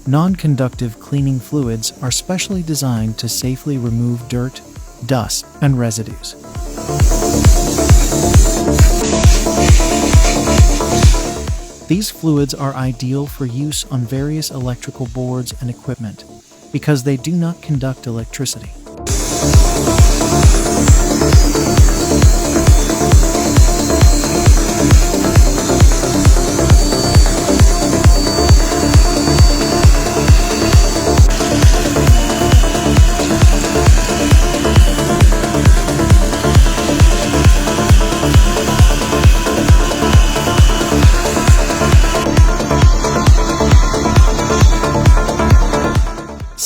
Non-conductive cleaning fluids are specially designed to safely remove dirt, dust, and residues. These fluids are ideal for use on various electrical boards and equipment because they do not conduct electricity.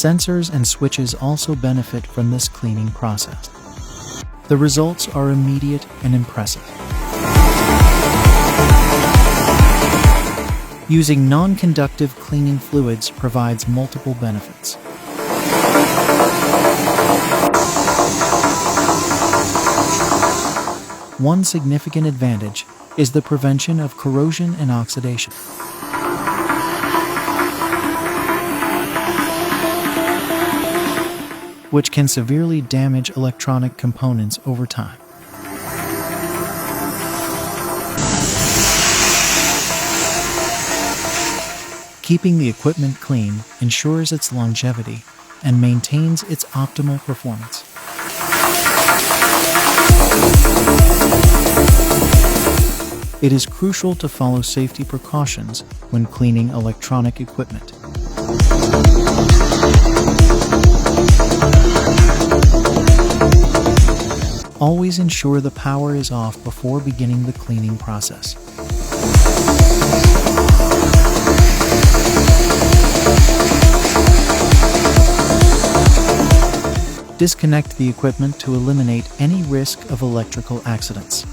Sensors and switches also benefit from this cleaning process. The results are immediate and impressive. Using non-conductive cleaning fluids provides multiple benefits. One significant advantage is the prevention of corrosion and oxidation, which can severely damage electronic components over time. Keeping the equipment clean ensures its longevity and maintains its optimal performance. It is crucial to follow safety precautions when cleaning electronic equipment. Always ensure the power is off before beginning the cleaning process. Disconnect the equipment to eliminate any risk of electrical accidents.